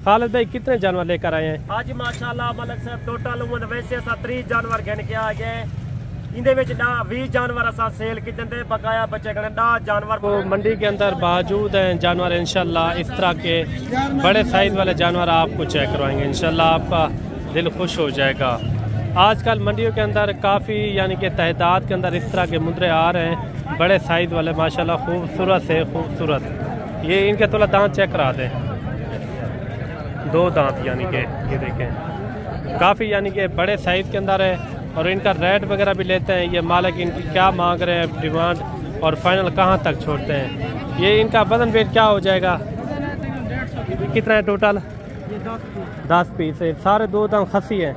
खालिद भाई कितने जानवर लेकर आए हैं? आज माशाल्लाह मलक साहब टोटल वैसे 30 जानवर गिन के आ गए। इंदे विच ना 20 जानवर असा सेल की देंदे, बकाया बचे गए 10 जानवर। तो मंडी के अंदर मौजूद हैं जानवर, इंशाल्लाह इस तरह के बड़े साइज वाले जानवर आपको चेक करवाएंगे, इंशाल्लाह आपका दिल खुश हो जाएगा। आजकल मंडियों के अंदर काफ़ी यानी कि तादाद के अंदर इस तरह के मुंदरे आ रहे हैं, बड़े साइज वाले माशाल्लाह, खूबसूरत से खूबसूरत। ये इनके थोड़ा दांत चेक करा दें, 2 दांत यानी कि ये देखें, काफ़ी यानी कि बड़े साइज के अंदर है। और इनका रेट वगैरह भी लेते हैं, ये मालिक इनकी क्या मांग रहे हैं डिमांड, और फाइनल कहाँ तक छोड़ते हैं। ये इनका वजन वेट क्या हो जाएगा, कितना है टोटल? 10 पीस है, सारे 2 दांत खसी हैं।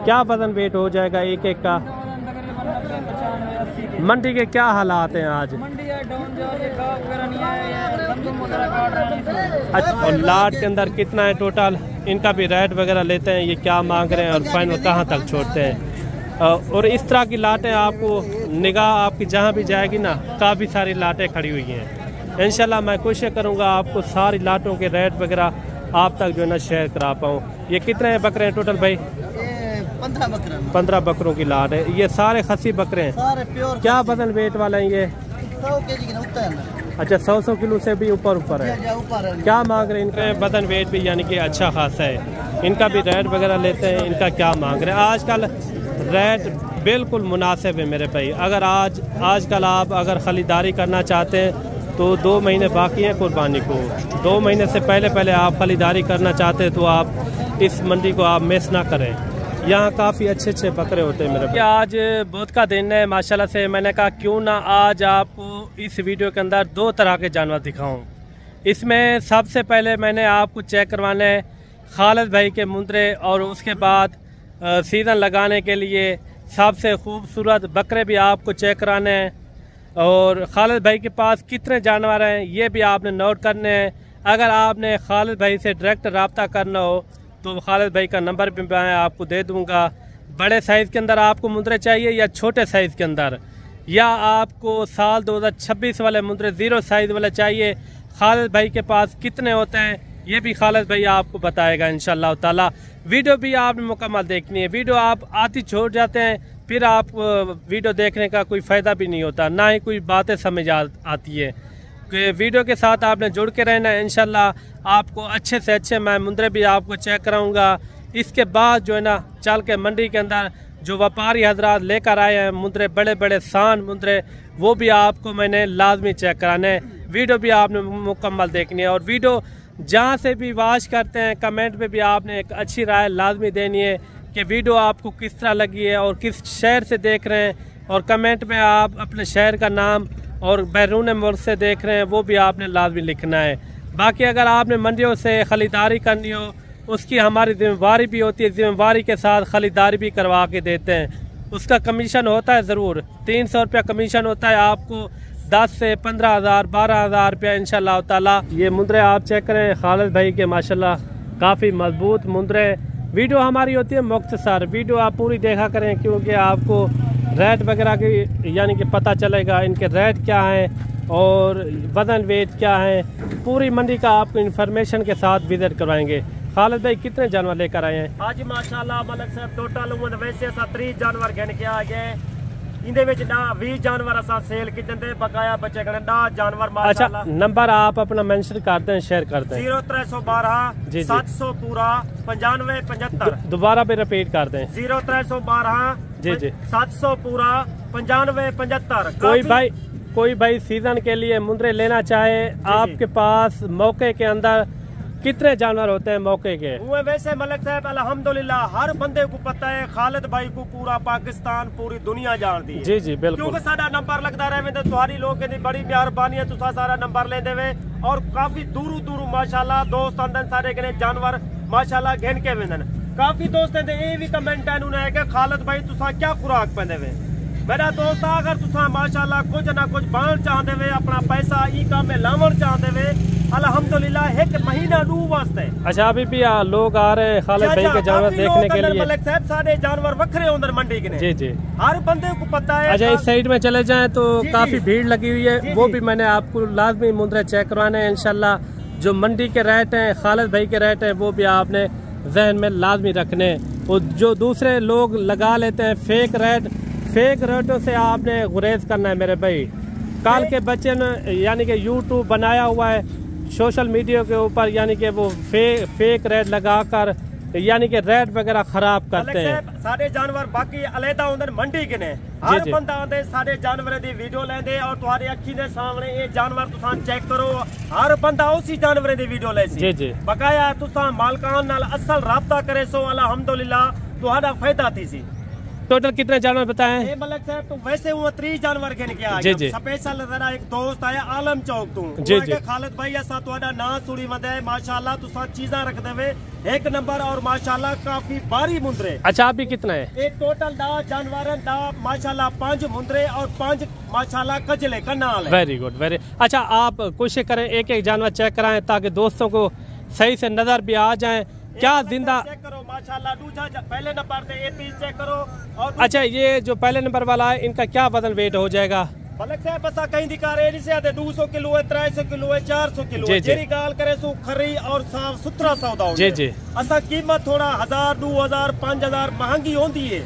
क्या वजन वेट हो जाएगा एक एक का? मंडी के क्या हालात हैं आज? अच्छा, और लाट के अंदर कितना है टोटल? इनका भी रेट वगैरह लेते हैं, ये क्या मांग रहे हैं और फाइनल कहाँ तक छोड़ते हैं। और इस तरह की लाटें आपको निगाह आपकी जहाँ भी जाएगी ना, काफ़ी सारी लाटें खड़ी हुई हैं। इंशाल्लाह मैं कोशिश करूँगा आपको सारी लाटों के रेट वगैरह आप तक जो है ना शेयर करा पाऊँ। ये कितने बकरे हैं टोटल भाई? 15 बकरों की लाट है। ये सारे खसी बकरे हैं, सारे प्योर। क्या वजन वेट वाले हैं ये? 100 kg की होता है ना। अच्छा, 100 किलो से भी ऊपर है। क्या मांग रहे हैं इनका वजन वेट भी यानी कि अच्छा खासा है। इनका भी रेट वगैरह लेते हैं, इनका क्या मांग रहे हैं। आजकल रेट बिल्कुल मुनासिब है मेरे भाई। अगर आजकल आप अगर खरीदारी करना चाहते हैं तो 2 महीने बाकी हैं कुर्बानी को। 2 महीने से पहले आप खरीदारी करना चाहते हैं तो आप इस मंडी को आप मिस ना करें। यहाँ काफ़ी अच्छे बकरे होते हैं मेरे भाई। आज बुध का दिन है माशाल्लाह से, मैंने कहा क्यों ना आज आपको इस वीडियो के अंदर 2 तरह के जानवर दिखाऊं। इसमें सबसे पहले मैंने आपको चेक करवाने हैं खालिद भाई के मुंदरे, और उसके बाद सीज़न लगाने के लिए सबसे खूबसूरत बकरे भी आपको चेक कराने हैं। और खालिद भाई के पास कितने जानवर हैं ये भी आपने नोट करने हैं। अगर आपने खालिद भाई से डायरेक्ट रब्ता करना हो तो खालिद भाई का नंबर भी मैं आपको दे दूंगा। बड़े साइज़ के अंदर आपको मुंदरे चाहिए या छोटे साइज़ के अंदर, या आपको साल 2026 वाले मुंदरे 0 साइज़ वाले चाहिए, खालिद भाई के पास कितने होते हैं ये भी खालिद भाई आपको बताएगा इंशाल्लाह ताला। वीडियो भी आपने मुकम्मल देखनी है। वीडियो आप आती छोड़ जाते हैं, फिर आप वीडियो देखने का कोई फ़ायदा भी नहीं होता, ना ही कोई बातें समझ आती है। वीडियो के साथ आपने जुड़ के रहना है। इंशाल्लाह आपको अच्छे से अच्छे मैं मुंदरे भी आपको चेक कराऊंगा। इसके बाद जो है ना चल के मंडी के अंदर जो व्यापारी हजरात लेकर आए हैं मुंदरे, बड़े बड़े शान मुंदरे, वो भी आपको मैंने लाजमी चेक कराने। वीडियो भी आपने मुकम्मल देखनी है। और वीडियो जहाँ से भी वॉच करते हैं कमेंट में भी आपने एक अच्छी राय लाजमी देनी है कि वीडियो आपको किस तरह लगी है और किस शहर से देख रहे हैं। और कमेंट में आप अपने शहर का नाम और बैरून मुल्क से देख रहे हैं वो भी आपने लाजमी लिखना है। बाकी अगर आपने मंडियों से खरीदारी करनी हो उसकी हमारी जिम्मेवारी भी होती है, जिम्मेवारी के साथ खरीदारी भी करवा के देते हैं। उसका कमीशन होता है ज़रूर, 300 रुपया कमीशन होता है। आपको 10 से 15,000 12,000 रुपया इंशाल्लाह ताला। ये मुंदरे आप चेक करें खालिद भाई के, माशाल्लाह काफ़ी मजबूत मुंदरे। वीडियो हमारी होती है मुख्तसर, वीडियो आप पूरी देखा करें क्योंकि आपको रेट वगैरह की यानी कि पता चलेगा इनके रेट क्या हैं और वजन वेट क्या है। पूरी मंडी का आपको इन्फॉर्मेशन के साथ विजिट करवाएंगे। खालिद भाई कितने जानवर लेकर आए हैं? आज माशाल्लाह मलक साहब टोटल वैसे 30 जानवर गिन के आ गए। इंदे विच ना 20 जानवर असा सेल की देंदे, बकाया बचे गए 10 जानवर माशाल्लाह। अच्छा, नंबर आप अपना मेंशन करते हैं, शेयर करते हैं। 0312 700 पूरा 95 75। दोबारा भी रिपीट कर दें। 0312 जी 700 पूरा 95 75। कोई भाई सीजन के लिए मुंदरे लेना चाहे, आपके पास मौके के अंदर कितने जानवर होते हैं मौके के? वो वैसे मलक साहब अल्हम्दुलिल्लाह हर बंदे को पता है, खालिद भाई को पूरा पाकिस्तान पूरी दुनिया जानती है। जी बिल्कुल, क्योंकि सारा नंबर लगता रहे तो तुम्हारी लोग की बड़ी मेहरबानी है, तुसा सारा नंबर ले देवे। और काफी दूर माशाल्लाह दोस्त आंदन सारे के जानवर माशाल्लाह गिन के वेंदन। काफी दोस्त ये भी कमेंट है कि खालिद भाई तुसा क्या खुराक पे देवे। मेरा दोस्त अगर तुसा माशाल्लाह कुछ ना कुछ बन चाहते वे, अपना पैसा ई काम में लावन चाहते वे, अल्हम्दुलिल्लाह 1 महीना डू वास्ते। अच्छा, अभी भी लोग आ रहे हैं खालिद भाई के जानवर देखने के लिए। मलिक साहब सारे जानवर वखरे उधर मंडी के जी हर बंदे को पता है। अच्छा, इस साइड में चले जाएं तो काफी भीड़ लगी हुई है, वो भी मैंने आपको लाजमी मुंदरे चेक करवाने हैं इंशाल्लाह। जो मंडी के रेट हैं, खालिद भाई के रेट हैं, वो भी आपने जहन में लाजमी रखने। और जो दूसरे लोग लगा लेते हैं फेक रेटों से आपने गुरेज करना है मेरे भाई। कल के बच्चे ने यानी कि यूट्यूब बनाया हुआ है सोशल मीडिया के ऊपर, यानी कि वो फेक रेट लगाकर यानी कि रेट वगैरह खराब करते हैं। सारे जानवर बाकी अलहदा होंदे मंडी के ने, हर बंदा आंदे सारे जानवर दी वीडियो लेंदे और तुम्हारी अखी दे सामने ये जानवर तुसां चेक करो, हर बंदा उसी जानवर दी वीडियो ले सी। जी जी बकाया तुसां मालकान नाल असल राब्ता करे सो अल्हम्दुलिल्लाह तुहाडा फायदा थी सी। टोटल कितने जानवर बताए हैं? मलक साहब तो वैसे वो 3 जानवर गिन के आ गया। स्पेशल जरा एक दोस्त आया आलम चौक तू, खालिद भाई असा तुहाडा नाम सुनी वंदे माशाल्लाह तुसा चीज़ां रख देवे एक नंबर और माशाल्लाह काफी बारी मुंदरे। अच्छा आप भी कितना है? एक टोटल 10 जानवर दा माशाल्लाह 5 मुंदरे और 5 माशाल्लाह कजले कनाल है। Very good very. अच्छा आप कोशिश करें एक एक जानवर चेक कराएं ताकि दोस्तों को सही से नजर भी आ जाए। क्या जिंदा चेक करो माशाल्लाह, दूसरा पहले नंबर पे ये पीस चेक करो। और अच्छा ये जो पहले नंबर वाला है इनका क्या वजन वेट हो जाएगा? मलक साहब बस कहीं दिखा रहे नहीं से 200 किलो है, 300 किलो है, 400 किलो है। जेरी गाल करे सो खरी और साफ सुथरा सौदा हो। जी जी असा कीमत थोड़ा 1000 2000 5000 महंगी होती है,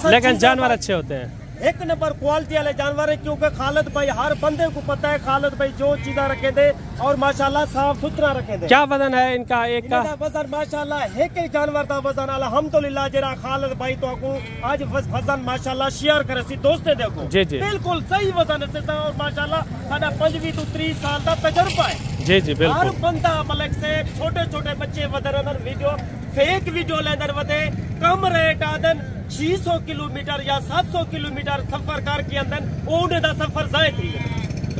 लेकिन जानवर अच्छे होते हैं। एक नंबर क्वालिटी वाले जानवर है, क्योंकि खालिद भाई हर बंदे को पता है खालिद भाई जो चीज़ा रखे दे और माशाल्लाह साफ सुथरा रखे दे। क्या वजन है इनका एक का? वजन माशाल्लाह एक जानवर का वजन अल्हम्दुलिल्लाह जरा खालिद भाई तो आज वजन माशाल्लाह शेयर करे सी दोस्ते देखो। जी जी बिल्कुल सही वजन है और माशाल्लाह साडा 25 तो 30 साल का तजुर्बा है। जी जी बिल्कुल। हर बंदा मलक से छोटे छोटे बच्चे वदर वीडियो फेक वीडियो लेंदर वदे कम रेट आदन 600 किलोमीटर या 700 किलोमीटर सफर करके अंदर उन्हें दा सफर जाए थी।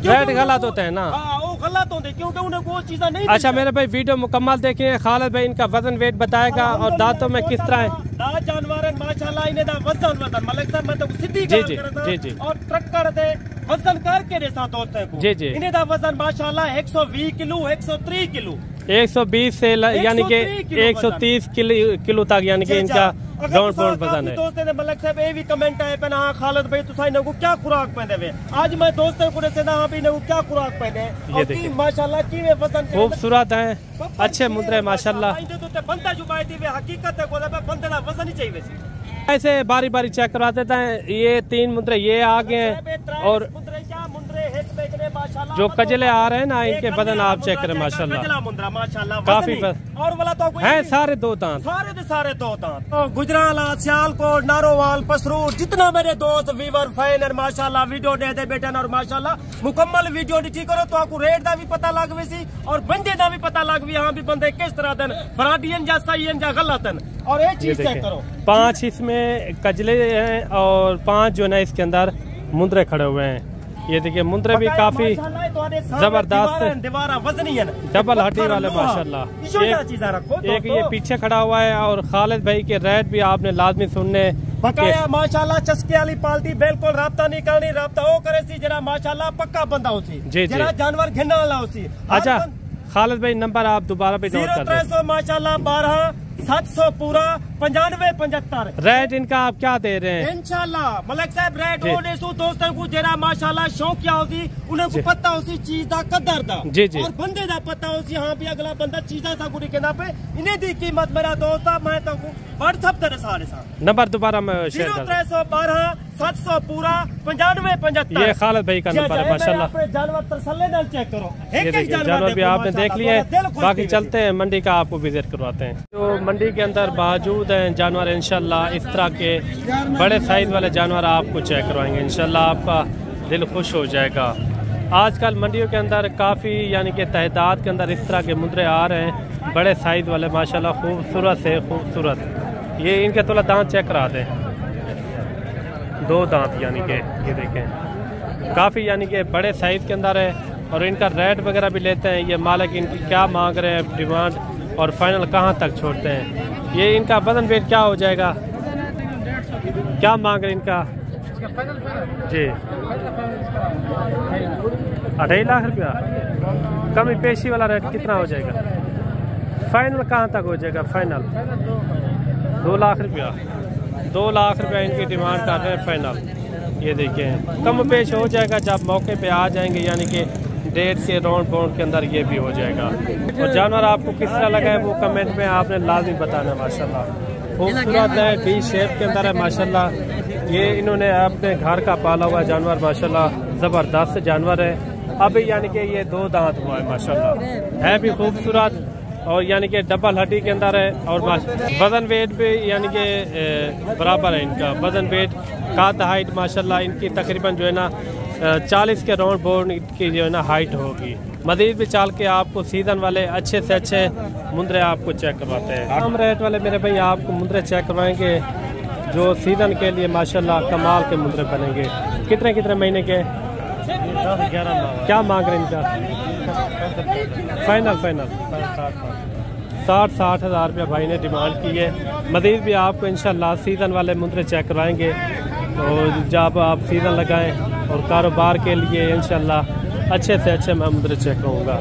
रेट गलत होते हैं ना? हाँ वो गलत होते क्योंकि उन्हें वो चीज़ें नहीं। अच्छा मेरे भाई वीडियो मुकम्मल देखिए, खालिद भाई इनका वजन वेट बताएगा और दांतों में किस तरह है। दांत जानवर माशाल्लाह इन्हें दा वजन मलक साहब मैं तो सीधी जी गल जी करता जी जी और ट्रक्कर दे वजन करके दे साथ दोस्त को। जी जी इन्हें दा वजन माशाल्लाह 120 किलो 103 किलो 120 से यानी कि 130 किलो तक यानी कि इनका ग्राउंड फ्लोर वजन है। दोस्तों ने मलक साहब ये भी कमेंट आए पे ना खालिद भाई तुसा इनको क्या खुराक पहने वे। आज मैं दोस्तों को से ना भी इनको क्या खुराक पहने ये देखिए माशाल्लाह की वे वजन खूबसूरत है, अच्छे मुद्रे माशाल्लाह। तो बंदा जो बाई थी वे हकीकत है बोले बंदे ना वजन ही चाहिए। ऐसे बारी बारी चेक करवाते थे। ये 3 मुद्रे ये आ गए हैं और जो कजले आ रहे हैं ना इनके बदन आप चेक करें माशाल्लाह काफी और वाला तो है सारे 2 दांत, सारे 2 दांत। गुजराला सियालकोट नारोवाल पसरूर जितना मेरे दोस्त वीवर फैन है माशाल्लाह वीडियो दे दे बेटा और माशाल्लाह मुकम्मल वीडियो ठीक करो तो आपको रेट का भी पता लग सी और बंदे का भी पता लग हाँ भी बंदे किस तरह दिन फराडियन या सही या गलत और एक चीज चेक करो 5 इसमें कजले हैं और 5 जो है इसके अंदर मुंदरे खड़े हुए हैं। ये देखिए मुंदरे भी काफी जबरदस्त डबल हड्डी वाले माशाल्लाह। एक ये पीछे खड़ा हुआ है और खालिद भाई के रेट भी आपने लाजमी सुनने बकाया माशाल्लाह चस्के वाली पाल्टी बिल्कुल राब्ता नहीं करनी, राब्ता वो करे सी जरा माशाल्लाह पक्का बंदा होसी जरा जानवर घिनने वाला होसी। अच्छा खालिद भाई नंबर आप दोबारा पे नोट कर दें। 0300 माशाल्लाह 12 700 पूरा 95 75। रेट इनका आप क्या दे रहे हैं? इंशाल्लाह मलक साहब रेट होने सो दोस्तों को जरा माशाल्लाह शौकिया होती उन्हें को पता होती चीज दा कदर दा जी जी और बंदे दा पता होती हाँ भी अगला बंदा चीजा सा गुड़ी के ना पे इन्हें दी कीमत मेरा दोस्त मैं तो व्हाट्सएप तेरे सारे साथ नंबर दोबारा मैं शेयर कर 0312 700 पूरा 95 75। ये खालिद भाई का नंबर है माशाल्लाह। जानवर तसल्ली नाल चेक करो एक जानवर भी आपने देख लिए, बाकी चलते हैं मंडी का आपको विजिट करवाते हैं। तो मंडी के अंदर मौजूद हैं जानवर इंशाल्लाह इस तरह के बड़े साइज वाले जानवर आपको चेक करवाएंगे, इंशाल्लाह आपका दिल खुश हो जाएगा। आजकल मंडियों के अंदर काफ़ी यानी कि तादाद के अंदर इस तरह के मुद्रे आ रहे हैं बड़े साइज वाले माशाल्लाह खूबसूरत से खूबसूरत। ये इनके थोड़ा दांत चेक करा दें, 2 दांत यानी कि ये देखें काफ़ी यानी कि बड़े साइज के अंदर है और इनका रेट वगैरह भी लेते हैं। ये मालिक इनकी क्या मांग रहे हैं डिमांड और फाइनल कहाँ तक छोड़ते हैं। ये इनका वजन वेट क्या हो जाएगा, क्या मांग रहे हैं इनका? जी 2.5 लाख रुपया। कमी पेशी वाला रेट कितना हो जाएगा? फाइनल कहाँ तक हो जाएगा? फाइनल 2 लाख रुपया। 2 लाख रुपया इनकी डिमांड कर रहे हैं फाइनल। ये देखिए कम पेश हो जाएगा जब मौके पे आ जाएंगे, यानी कि 1.5 के राउंड बाउंड के अंदर ये भी हो जाएगा। और जानवर आपको किस तरह लगा है वो कमेंट में आपने लाजमी बताना। माशाल्लाह खूबसूरत है, डी शेप के अंदर है माशाल्लाह। ये इन्होंने अपने घर का पाला हुआ जानवर माशाल्लाह, ज़बरदस्त जानवर है। अभी यानी कि ये 2 दांत हुआ है माशाल्लाह, है भी खूबसूरत और यानी कि डबल हड्डी के अंदर है। और वजन वेट भी यानी कि बराबर है इनका वजन वेट। काद हाइट माशाल्लाह इनकी तकरीबन जो है ना 40 के राउंड बोर्ड की जो है ना हाइट होगी। मजीद भी चाल के आपको सीजन वाले अच्छे से अच्छे मुंदरे आपको चेक करवाते हैं। कम रेट वाले मेरे भाई आपको मुंदरे चेक करवाएंगे जो सीजन के लिए माशाल्लाह कमाल के मुंदरे बनेंगे। कितने कितने महीने के? 11 क्या मांग रहे हैं इनका? फाइनल 60 हज़ार रुपया भाई ने डिमांड की है। मजीद भी आपको इंशाल्लाह सीजन वाले मुंदरे चेक करवाएंगे और जब आप सीजन लगाएं और कारोबार के लिए इंशाल्लाह अच्छे से अच्छे मैं मुंदरे चेक करूँगा।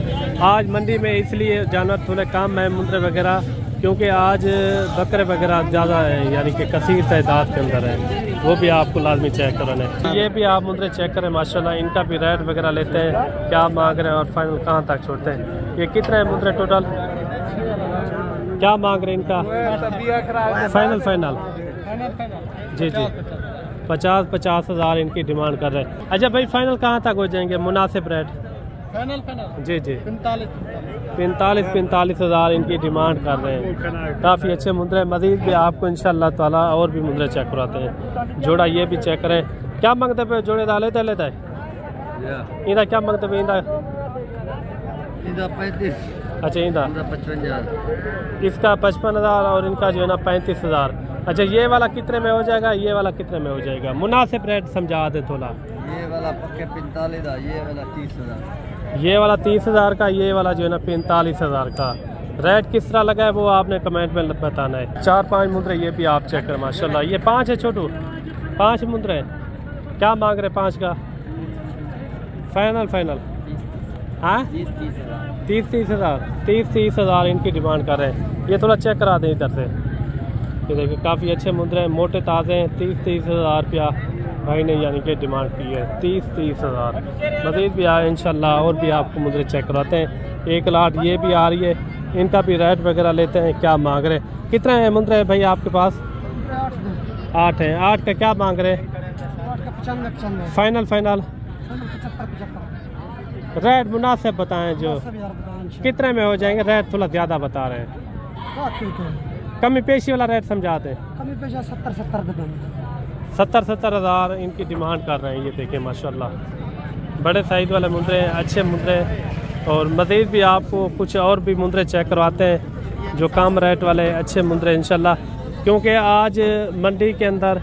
आज मंडी में इसलिए जानवर थोड़े कम है मुंदरे वगैरह, क्योंकि आज बकरे वगैरह ज़्यादा है यानी कि कसीर तादाद के अंदर है, वो भी आपको लाजमी चेक कराने। ये भी आप मुंदरे चेक करें माशाल्लाह, इनका भी रेट वगैरह लेते हैं, क्या मांग रहे हैं और फाइनल कहाँ तक छोड़ते हैं। ये कितने हैं मुंदरे टोटल, क्या मांग रहे हैं इनका? फाइनल जी 50 हज़ार इनकी डिमांड कर रहे हैं। अच्छा भाई फाइनल कहाँ तक हो जाएंगे मुनासिब रेट? फाइनल जी 45 हज़ार इनकी डिमांड कर रहे हैं। काफ़ी अच्छे मुंदरे। मजीद भी आपको इंशाल्लाह ताला और भी मुंदरे चेक कराते हैं। जोड़ा ये भी चेक करें। क्या मांगते पे जोड़े डाले थे लेता है इंदा? क्या मांगते पे इंदा? 35। अच्छा इंदा 55,000। इसका 55,000 और इनका जो है ना 35,000। अच्छा ये वाला कितने में हो जाएगा, ये वाला कितने में हो जाएगा? मुनासिब रेट समझा दे थोड़ा। ये वाला पक्के 45,000, ये वाला 30,000। ये वाला 30,000 का, ये वाला जो है ना 45,000 का। रेट किस तरह लगा है वो आपने कमेंट में बताना है। 4-5 मुंदरे ये भी आप चेक करें माशाल्लाह। ये 5 है छोटू, 5 मुंदरे। क्या मांग रहे 5 का? फाइनल हाँ 30 हज़ार इनकी डिमांड कर रहे हैं। ये थोड़ा चेक करा दें इधर से। ये देखिए काफ़ी अच्छे मुंदरे हैं, मोटे ताज़े हैं। 30 हज़ार रुपया भाई ने यानी कि डिमांड की है। 30 हज़ार। मज़ीद भी आए इंशाल्लाह और भी आपको मुंदरे चेक कराते हैं। 1 लाख ये भी आ रही है, इनका भी रेट वगैरह लेते हैं। क्या मांग रहे हैं? कितने हैं मुंदरे भाई आपके पास? 8 हैं। 8 का क्या मांग रहे हैं? फाइनल रेट मुनासिब बताएं जो कितने में हो जाएंगे। रेट थोड़ा ज़्यादा बता रहे हैं, कमी पेशी वाला रेट समझाते हैं। 70 हज़ार इनकी डिमांड कर रहे हैं। ये देखिए माशाल्लाह बड़े साइज वाले मुंदरे हैं, अच्छे मुंदरे। और मज़ीद भी आपको कुछ और भी मुंदरे चेक करवाते हैं जो कम रेट वाले अच्छे मुंदरे इंशाल्लाह, क्योंकि आज मंडी के अंदर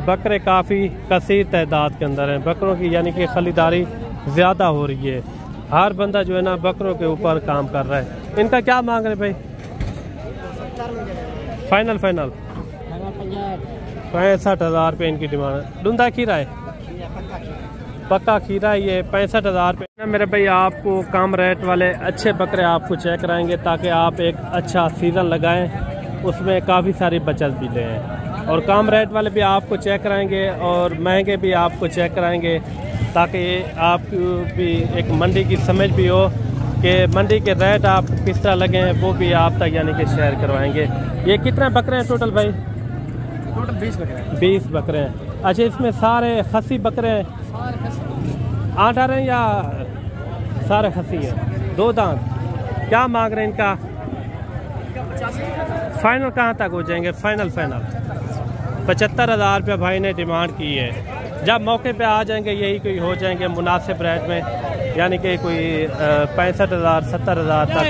बकरे काफ़ी कसीर तादाद के अंदर हैं। बकरों की यानी कि खरीदारी ज़्यादा हो रही है। हर बंदा जो है ना बकरों के ऊपर काम कर रहा है। इनका क्या मांग रहे भाई? फाइनल 65,000 रुपये इनकी डिमांड है। डूंदा खीरा है, पक्का खीरा है। ये 65,000 रुपये। मेरे भाई आपको कम रेट वाले अच्छे बकरे आपको चेक कराएंगे ताकि आप एक अच्छा सीज़न लगाएं, उसमें काफ़ी सारी बचत भी लें। और कम रेट वाले भी आपको चेक कराएंगे और महंगे भी आपको चेक कराएंगे ताकि आपको भी एक मंडी की समझ भी हो कि मंडी के रेट आप किस तरह लगे हैं, वो भी आप तक यानी कि शेयर करवाएंगे। ये कितने बकरे हैं टोटल भाई? टोटल 20 बकरे हैं। 20 बकरे हैं। अच्छा इसमें सारे खसी बकरे हैं? 8 आ रहे हैं या सारे खसी हैं? 2 दांत। क्या मांग रहे हैं इनका? फाइनल कहाँ तक हो जाएंगे? फाइनल 75,000 रुपया भाई ने डिमांड की है। जब मौके पे आ जाएंगे यही कोई हो जाएंगे मुनासिब रेट में, यानी कि कोई 65,000 70,000 तक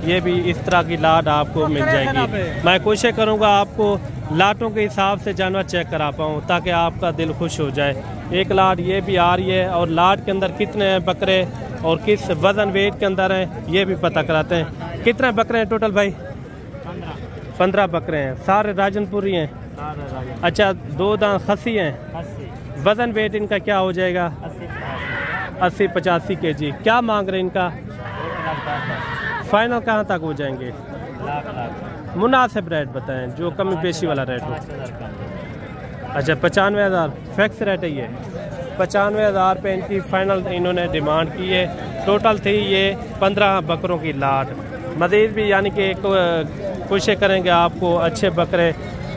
ये भी इस तरह की लाट आपको मिल जाएगी। मैं कोशिश करूँगा आपको लाटों के हिसाब से जानवर चेक करा पाऊँ ताकि आपका दिल खुश हो जाए। 1 लाट ये भी आ रही है और लाट के अंदर कितने हैं बकरे और किस वजन वेट के अंदर हैं ये भी पता कराते हैं। कितने बकरे हैं टोटल भाई? 15 बकरे हैं। सारे राजनपुरी हैं? अच्छा 2 दांत खसी हैं। वजन वेट इनका क्या हो जाएगा? 80-85 kg। क्या मांग रहे हैं इनका? फाइनल कहाँ तक हो जाएंगे? मुनासिब रेट बताएं जो कमी पेशी वाला रेट हो। अच्छा 95,000 फिक्स रेट है ये। 95,000 रुपये इनकी फाइनल इन्होंने डिमांड की है। टोटल थी ये 15 बकरों की लाट। मज़ीद भी यानी कि कोशिश करेंगे आपको अच्छे बकरे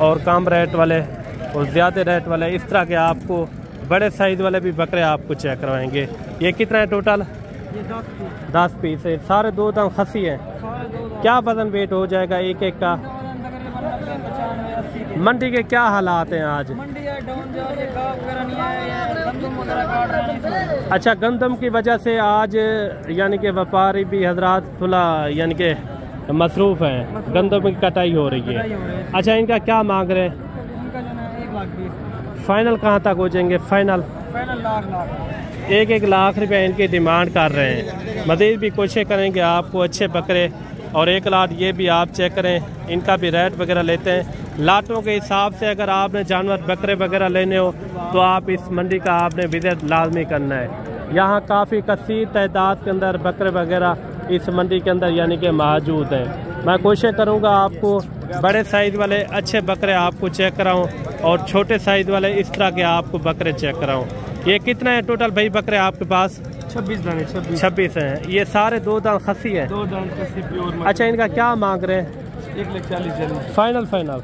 और कम रेट वाले और ज़्यादा रेट वाले इस तरह के आपको बड़े साइज़ वाले भी बकरे आपको चेक करवाएंगे। ये कितना है टोटल? ये 10 पीस है। सारे दो दाम खसी हैं। क्या वजन वेट हो जाएगा एक एक का? मंडी के क्या हालात हैं आज? अच्छा, गंदम की वजह से आज यानी कि व्यापारी भी हजरात थोड़ा यानी कि मसरूफ हैं, गंदम की कटाई हो रही है। अच्छा, इनका क्या मांग रहे हैं? फाइनल कहाँ तक हो जाएंगे? फाइनल 1 लाख रुपए इनकी डिमांड कर रहे हैं। मज़ीद भी कोशिश करेंगे आपको अच्छे बकरे और 1 लाख ये भी आप चेक करें, इनका भी रेट वगैरह लेते हैं लाटों के हिसाब से। अगर आपने जानवर बकरे वगैरह लेने हो तो आप इस मंडी का आपने विजिट लाजमी करना है। यहाँ काफ़ी कसीर तादाद के अंदर बकरे वगैरह इस मंडी के अंदर यानी कि मौजूद हैं। मैं कोशिश करूँगा आपको बड़े साइज़ वाले अच्छे बकरे आपको चेक कराऊँ और छोटे साइज़ वाले इस तरह के आपको बकरे चेक कराऊँ। ये कितना है टोटल भाई बकरे आपके पास? 26 हैं। ये सारे दो दांत खसी है? 2 दांत खसी प्योर। अच्छा, इनका क्या मांग रहे हैं? 1,40,000 फाइनल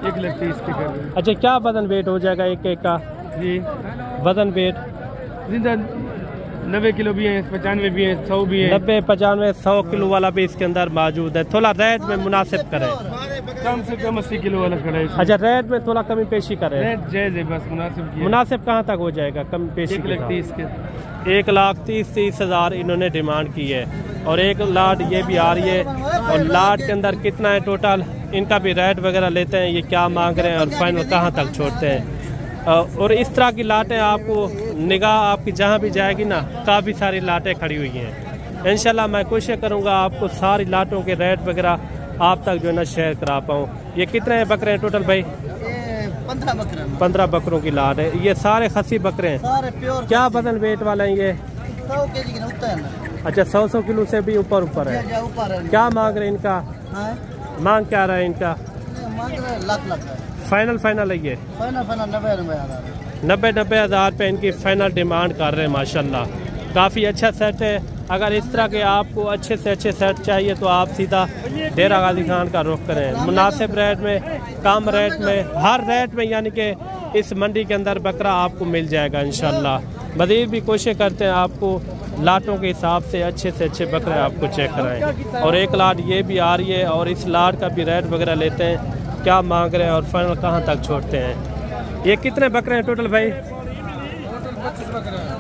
1,30,000 की कर रहे हैं। अच्छा, क्या वजन वेट हो जाएगा एक एक का? जी वजन वेट 90 किलो भी है, 95 भी है, 100 भी है। 90, 95, 100 किलो वाला भी इसके अंदर मौजूद है। थोड़ा रेट में मुनासिब करें, कम से कम 80 किलो वाला खड़ा है। अच्छा, रेट में थोड़ा कमी पेशी करें। रेट जायज़ है, बस मुनासिब। मुनासिब कहाँ तक हो जाएगा कमी पेशी? 1,30,000 के 1,30,30,000 इन्होंने डिमांड की है और 1 लाट ये भी आ रही है। और लाट के अंदर कितना है टोटल? इनका भी रेट वगैरह लेते हैं, ये क्या मांग रहे हैं और फाइनल कहाँ तक छोड़ते हैं। और इस तरह की लाटें आपको निगाह आपकी जहाँ भी जाएगी ना, काफ़ी सारी लाटें खड़ी हुई हैं। इंशाल्लाह मैं कोशिश करूँगा आपको सारी लाटों के रेट वगैरह आप तक जो है ना शेयर करा पाऊँ। ये कितने बकरे हैं टोटल भाई? 15 बकरों की लाट है। ये सारे खसी बकरे हैं, सारे प्योर। क्या वजन वेट वाले हैं ये? 100 केजी का होता है ना। अच्छा, 100 किलो से भी ऊपर है। क्या मांग रहे हैं इनका? मांग क्या रहा है इनका? मांग रहे लाख फाइनल है ये? फाइनल 90 हज़ार पे इनकी फाइनल डिमांड कर रहे हैं। माशाल्लाह काफ़ी अच्छा सेट है। अगर इस तरह के आपको अच्छे से अच्छे सेट चाहिए तो आप सीधा डेरा गाजी खान का रुख करें। मुनासिब रेट में, कम रेट में, हर रेट में यानी कि इस मंडी के अंदर बकरा आपको मिल जाएगा इंशाल्लाह। मज़ीद भी कोशिश करते हैं आपको लाटों के हिसाब से अच्छे बकरे आपको चेक कराएं। और 1 लाट ये भी आ रही है और इस लाट का भी रेट वगैरह लेते हैं, क्या मांग रहे हैं और फाइनल कहाँ तक छोड़ते हैं। ये कितने बकरे हैं टोटल भाई?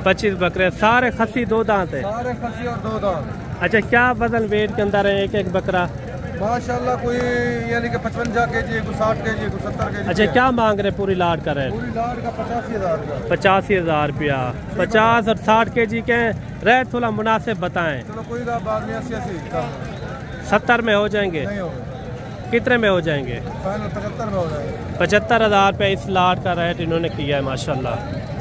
25 बकरे। सारे खसी 2 दांत है? सारे खसी और 2 दांत। अच्छा, क्या वजन वेट के अंदर है एक बकरा? माशाल्लाह कोई यानी कि 55 केजी, कोई 60 केजी, कोई 70 केजी। अच्छा, क्या मांग रहे पूरी लाट का रेट? पूरी लाट का 85,000 का। 85,000 रुपया। 50 और 60 केजी के रेट थोड़ा मुनासिब बताएं। चलो कोई बात नहीं, 80 70 में हो जाएंगे? नहीं होगा। कितने में हो जाएंगे? फाइनल 75 में हो जाएगा। 75,000 रुपये इस लाट का रेट इन्होंने किया है। माशाल्लाह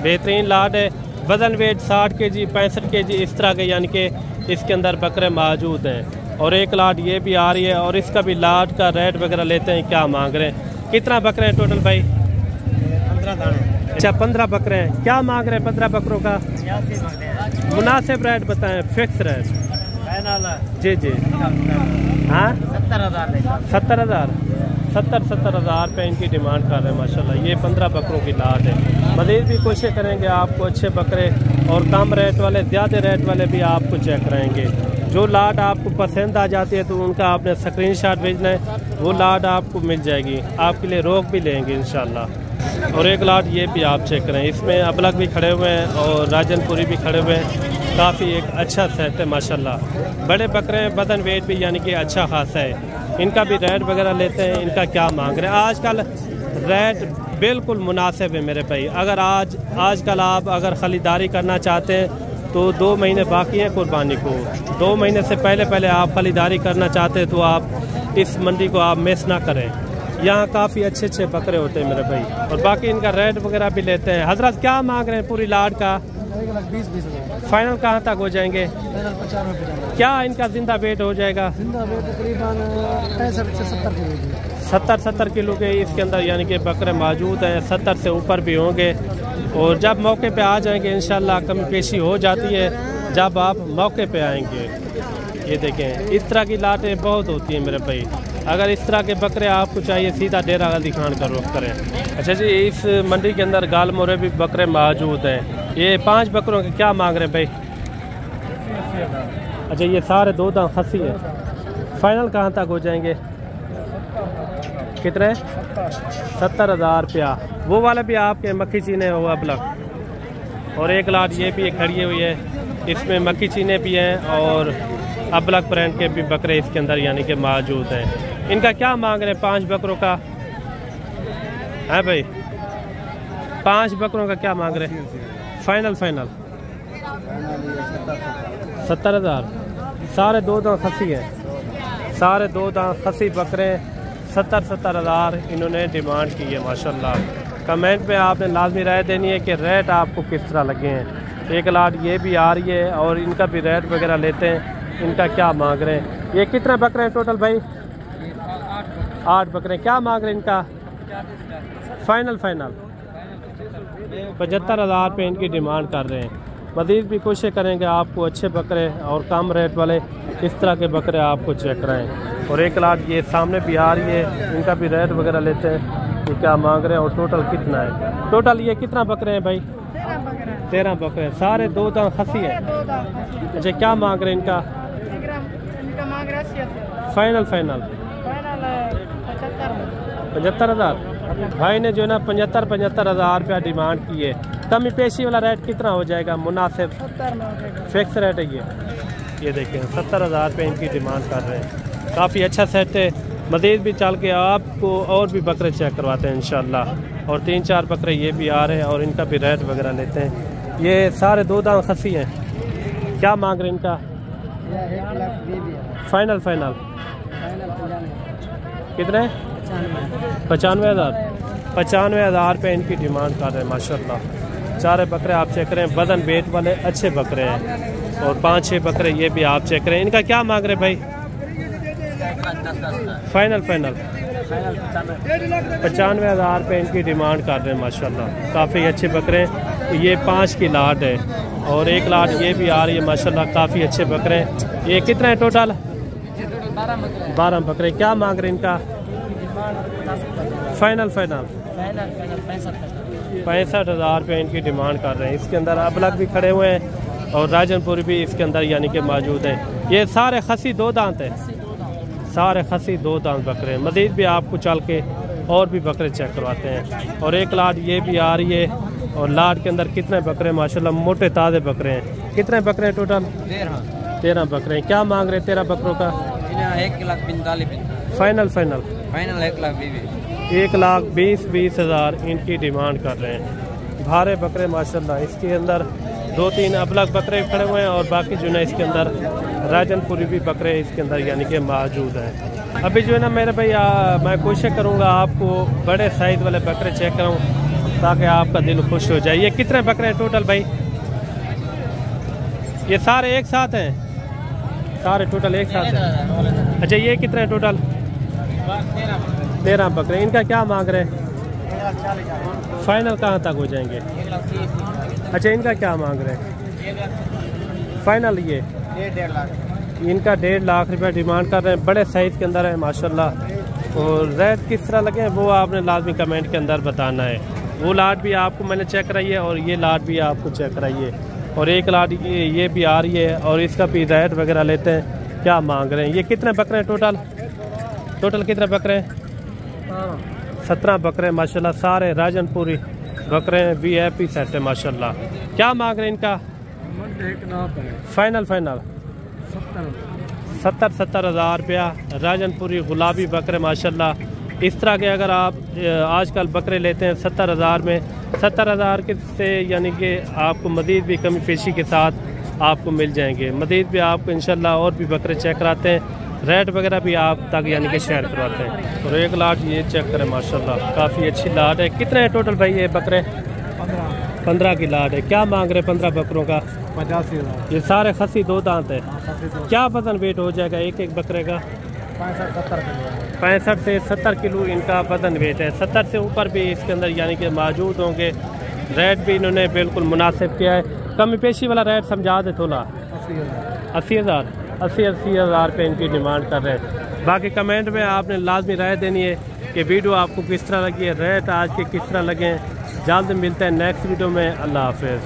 बेहतरीन लाट है। वजन वेट 60 केजी, 65 केजी इस तरह के यानी कि इसके अंदर बकरे मौजूद हैं। और 1 लाट ये भी आ रही है और इसका भी लाट का रेट वगैरह लेते हैं, क्या मांग रहे हैं। कितना बकरे हैं टोटल भाई? 15 दाने। अच्छा, 15 बकरे हैं। क्या मांग रहे हैं 15 बकरों का? मुनासिब रेट बताएं, फिक्स रेट। जी हाँ, 70,000 70,000 रुपये इनकी डिमांड कर रहे हैं। माशाल्लाह ये 15 बकरों की लाट है। मज़ीद भी कोशिश करेंगे आपको अच्छे बकरे और कम रेट वाले, ज़्यादा रेट वाले भी आपको चेक कराएंगे। जो लाट आपको पसंद आ जाती है तो उनका आपने स्क्रीनशॉट भेजना है, वो लाट आपको मिल जाएगी। आपके लिए रोक भी लेंगे इंशाल्लाह। और 1 लाट ये भी आप चेक करें, इसमें अबलग भी खड़े हुए हैं और राजनपुरी भी खड़े हुए हैं। काफ़ी एक अच्छा सेट है माशाल्लाह। बड़े बकरे हैं, वजन वेट भी यानी कि अच्छा खासा है। इनका भी रेट वगैरह लेते हैं, इनका क्या मांग रहे हैं। आजकल रेट बिल्कुल मुनासिब है मेरे भाई। अगर आजकल आप अगर ख़रीदारी करना चाहते हैं तो 2 महीने बाकी हैं कुर्बानी को। 2 महीने से पहले आप ख़रीदारी करना चाहते हैं तो आप इस मंडी को आप मिस ना करें। यहाँ काफ़ी अच्छे बकरे होते हैं मेरे भाई। और बाकी इनका रेट वगैरह भी लेते हैं। हजरत क्या मांग रहे हैं पूरी लाट का? 1,20,000। फाइनल कहाँ तक हो जाएंगे? 95। क्या इनका जिंदा वेट हो जाएगा? जिंदा वेट तकरीबन 65 से 70 किलो। 70 किलो के इसके अंदर यानी कि बकरे मौजूद हैं। 70 से ऊपर भी होंगे और जब मौके पे आ जाएंगे इंशाल्लाह कमी पेशी हो जाती है जब आप मौके पे आएंगे। ये देखें, इस तरह की लाटें बहुत होती हैं मेरे भाई। अगर इस तरह के बकरे आपको चाहिए, सीधा डेरा गाजी खान का रुख करें। अच्छा जी, इस मंडी के अंदर गाल मोरे भी बकरे मौजूद हैं। ये 5 बकरों के क्या मांग रहे हैं भाई? अच्छा, ये सारे 2 दांत खसी है। फाइनल कहाँ तक हो जाएंगे? कितने? 70,000 रुपया। वो वाले भी आपके मक्खी चीने हुआ अबलग, और एक लाट ये भी खड़ी हुई है, इसमें मक्खी चीने भी हैं और अबलग ब्रांड के भी बकरे इसके अंदर यानी कि मौजूद हैं। इनका क्या मांग रहे हैं 5 बकरों का? है भाई, 5 बकरों का क्या मांग रहे हैं? फाइनल 70,000। सारे 2 दांत खसी हैं, सारे 2 दांत खसी बकरे 70,000 इन्होंने डिमांड की है माशाल्लाह। कमेंट में आपने लाजमी राय देनी है कि रेट आपको किस तरह लगे हैं। एक लाट ये भी आ रही है और इनका भी रेट वगैरह लेते हैं, इनका क्या मांग रहे हैं। ये कितने बकरे हैं टोटल भाई? 8 बकरे। क्या मांग रहे हैं इनका? फाइनल 75,000 रुपये इनकी डिमांड कर रहे हैं। मज़ीद भी कोशिश करेंगे आपको अच्छे बकरे और कम रेट वाले इस तरह के बकरे आपको चेक कराएँ। और एक लाट ये सामने भी आ रही है, इनका भी रेट वगैरह लेते हैं कि क्या मांग रहे हैं और टोटल कितना है। टोटल ये कितना बकरे हैं भाई? 13 बकरे हैं, सारे 2 दांत खसी है। अच्छा, क्या मांग रहे हैं इनका? फाइनल 75,000। भाई ने जो है ना 75,000 रुपया डिमांड की है। कमी पेशी वाला रेट कितना हो जाएगा मुनासिब? फिक्स रेट है ये देखें 70,000 रुपये इनकी डिमांड कर रहे हैं। काफ़ी अच्छा सेट है। मज़ीद भी चल के आपको और भी बकरे चेक करवाते हैं इंशाल्लाह। और 3-4 बकरे ये भी आ रहे हैं और इनका भी रेट वगैरह लेते हैं। ये सारे 2 दांत खसी हैं। क्या मांग रहे हैं इनका? फाइनल कितने? 95,000। 95,000 रुपये इनकी डिमांड कर रहे हैं माशाल्लाह। सारे बकरे आप चेक करें, वजन वेट वाले अच्छे बकरे हैं। और 5-6 बकरे ये भी आप चेक करें। इनका क्या मांग रहे हैं भाई? फाइनल 95,000 रुपये इनकी डिमांड कर रहे हैं माशाल्लाह। काफ़ी अच्छे बकरे हैं। ये 5 की लाट है और एक लाट ये भी आ रही है माशाल्लाह। काफ़ी अच्छे बकरे हैं। ये कितने हैं टोटल? 12 बकरे। क्या मांग रहे हैं इनका? फाइनल 65,000 रुपये इनकी डिमांड कर रहे हैं। इसके अंदर अबलग भी खड़े हुए हैं और राजनपुरी भी इसके अंदर यानी कि मौजूद हैं। ये सारे खसी 2 दांत हैं, सारे खसी 2 दांत बकरे हैं। मज़ीद भी आपको चल के और भी बकरे चेक करवाते हैं। और एक लाट ये भी आ रही है और लाट के अंदर कितने बकरे माशाल्लाह मोटे ताज़े बकरे हैं। कितने बकरे हैं टोटल? 13 बकरे हैं। क्या मांग रहे हैं 13 बकरों का? 1,45,000। फाइनल 1,20,000 इनकी डिमांड कर रहे हैं। भारे बकरे माशाल्लाह। इसके अंदर 2-3 अबलग बकरे खड़े हुए हैं और बाकी जो है इसके अंदर राजनपुरी भी बकरे इसके अंदर यानी कि मौजूद हैं। अभी जो है ना मेरे भाई मैं कोशिश करूँगा आपको बड़े साइज़ वाले बकरे चेक कराऊँ ताकि आपका दिल खुश हो जाए। ये कितने बकरे हैं टोटल भाई? ये सारे एक साथ हैं? सारे टोटल एक साथ हैं। अच्छा, ये कितने टोटल? 13 बकरे। इनका क्या मांग रहे हैं? फाइनल कहाँ तक हो जाएंगे? अच्छा, इनका क्या मांग रहे हैं? फाइनल ये 1.5 लाख रुपया डिमांड कर रहे हैं। बड़े साइज़ के अंदर है माशाल्लाह। और रेट किस तरह लगे हैं वो आपने लाजमी कमेंट के अंदर बताना है। वो लाट भी आपको मैंने चेक कराई है और ये लाट भी आपको चेक कराई है। और एक लाट ये भी आ रही है और इसका भी रेट वगैरह लेते हैं। क्या मांग रहे हैं? ये कितने बकरे हैं टोटल? कितने बकरे हैं? 17 बकरे माशाल्लाह। सारे राजनपुरी बकरे हैं, VIP सेट है माशाल्लाह। क्या मांग रहे हैं इनका? फाइनल 70,000 रुपया। राजनपुरी गुलाबी बकरे माशाल्लाह। इस तरह के अगर आप आजकल बकरे लेते हैं 70,000 में, 70,000 के से यानी कि आपको मज़ीद भी कमी पेशी के साथ आपको मिल जाएंगे। मज़ीद भी आपको इंशाल्लाह और भी बकरे चेक कराते हैं, रेट वगैरह भी आप तक यानी कि शेयर करवाते हैं। और एक लाट ये चेक करें माशाल्लाह, काफ़ी अच्छी लाट है। कितने हैं टोटल भाई ये बकरे? 15 की लाट है। क्या मांग रहे 15 बकरों का? 85,000। ये सारे खसी 2 दांत है। क्या वजन वेट हो जाएगा एक बकरे का? 65 से 70 किलो इनका वजन वेट है। 70 से ऊपर भी इसके अंदर यानी कि मौजूद होंगे। रेट भी इन्होंने बिल्कुल मुनासिब किया है। कमी पेशी वाला रेट समझा दे थोड़ा। 80,000 80,000 पे इनकी डिमांड कर रहे हैं। बाकी कमेंट में आपने लाजमी राय देनी है कि वीडियो आपको किस तरह लगी है, रेट आज के किस तरह लगे हैं। जल्द मिलते हैं नेक्स्ट वीडियो में। अल्लाह हाफिज़।